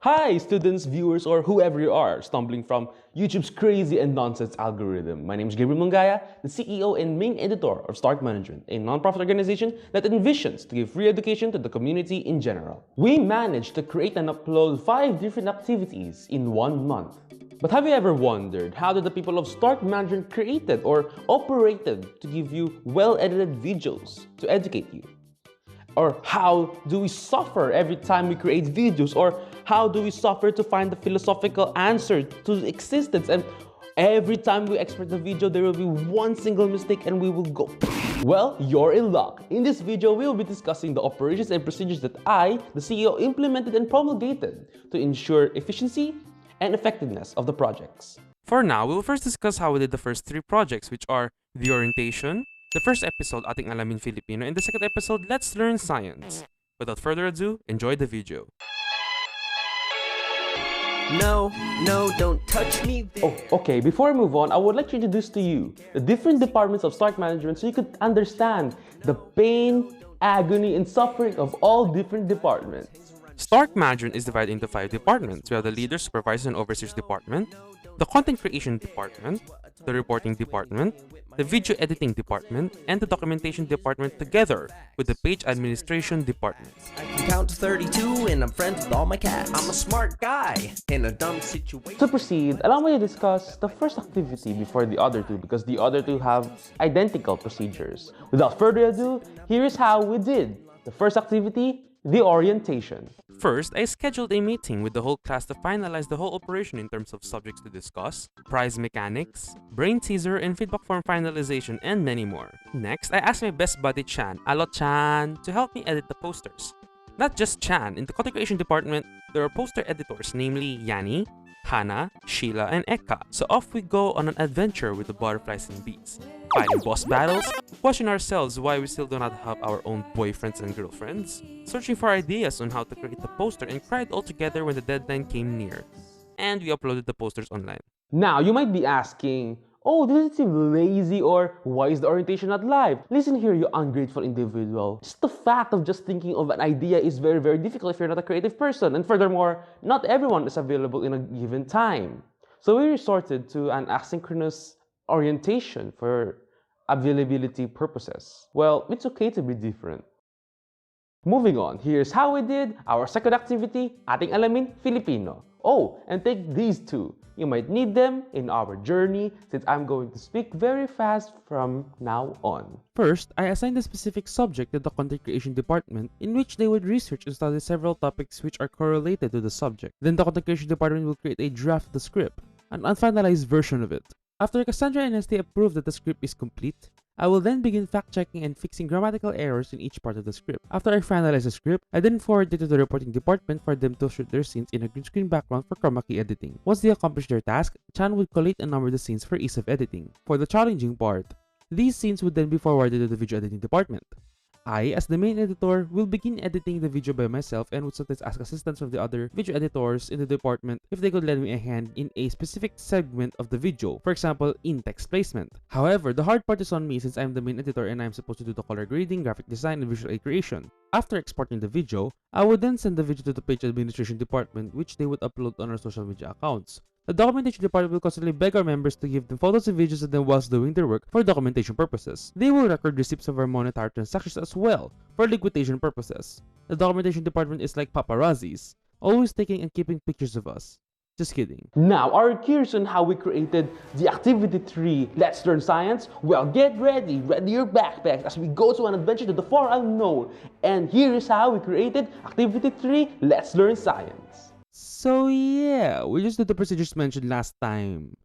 Hi, students, viewers, or whoever you are, stumbling from YouTube's crazy and nonsense algorithm. My name is Gabriel Mungaya, the CEO and main editor of Start Management, a nonprofit organization that envisions to give free education to the community in general. We managed to create and upload 5 different activities in 1 month. But have you ever wondered how did the people of Start Management created or operated to give you well-edited videos to educate you? Or how do we suffer every time we create videos? Or how do we suffer to find the philosophical answer to existence? And every time we export the video, there will be one single mistake and we will go. Well, you're in luck. In this video, we will be discussing the operations and procedures that I, the CEO, implemented and promulgated to ensure efficiency and effectiveness of the projects. For now, we'll first discuss how we did the first 3 projects, which are the orientation, the first episode, Ating Alamin Filipino, and the second episode, Let's Learn Science. Without further ado, enjoy the video. No, don't touch me. Oh, okay, before I move on, I would like to introduce to you the different departments of Start Management so you could understand the pain, agony, and suffering of all different departments. Start Management is divided into 5 departments. We have the Leader, Supervisor, and Overseers Department, the Content Creation Department, the Reporting Department, the Video Editing Department, and the Documentation Department together with the Page Administration Department. I can count to 32 and I'm friends with all my cats. I'm a smart guy in a dumb situation. To proceed, allow me to discuss the first activity before the other two because the other two have identical procedures. Without further ado, here is how we did. The first activity, the orientation. First, I scheduled a meeting with the whole class to finalize the whole operation in terms of subjects to discuss, prize mechanics, brain teaser, and feedback form finalization, and many more. Next, I asked my best buddy Chan, Alo Chan, to help me edit the posters. Not just Chan, in the content creation department, there are poster editors, namely Yanni, Hannah, Sheila, and Eka. So off we go on an adventure with the butterflies and bees. Fighting boss battles, question ourselves why we still do not have our own boyfriends and girlfriends, searching for ideas on how to create the poster, and cried all together when the deadline came near. And we uploaded the posters online. Now, you might be asking, oh, does it seem lazy or why is the orientation not live? Listen here, you ungrateful individual. Just the fact of just thinking of an idea is very, very difficult if you're not a creative person. And furthermore, not everyone is available in a given time. So we resorted to an asynchronous orientation for availability purposes. Well, it's okay to be different. Moving on, here's how we did our second activity, Ating Alamin Filipino. Oh, and take these two. You might need them in our journey since I'm going to speak very fast from now on. First, I assigned a specific subject to the content creation department in which they would research and study several topics which are correlated to the subject. Then the content creation department will create a draft of the script, an unfinalized version of it. After Cassandra and ST approve that the script is complete, I will then begin fact-checking and fixing grammatical errors in each part of the script. After I finalize the script, I then forward it to the reporting department for them to shoot their scenes in a green screen background for chroma key editing. Once they accomplish their task, Chan would collate and number the scenes for ease of editing. For the challenging part, these scenes would then be forwarded to the video editing department. I, as the main editor, will begin editing the video by myself and would sometimes ask assistance from the other video editors in the department if they could lend me a hand in a specific segment of the video, for example, in text placement. However, the hard part is on me since I'm the main editor and I'm supposed to do the color grading, graphic design, and visual aid creation. After exporting the video, I would then send the video to the page administration department which they would upload on our social media accounts. The documentation department will constantly beg our members to give them photos and videos of them whilst doing their work for documentation purposes. They will record receipts of our monetary transactions as well for liquidation purposes. The documentation department is like paparazzis, always taking and keeping pictures of us. Just kidding. Now, are you curious on how we created the Activity 3, Let's Learn Science? Well, get ready, ready your backpacks as we go to an adventure to the far unknown. And here is how we created Activity 3, Let's Learn Science. So yeah, we just did the procedures mentioned last time.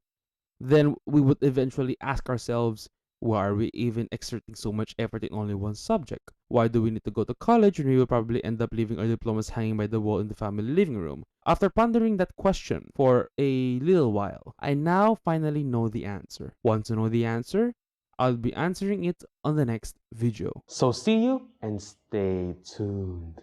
Then we would eventually ask ourselves, why are we even exerting so much effort in only one subject? Why do we need to go to college when we will probably end up leaving our diplomas hanging by the wall in the family living room? After pondering that question for a little while, I now finally know the answer. Want to know the answer? I'll be answering it on the next video. So see you and stay tuned.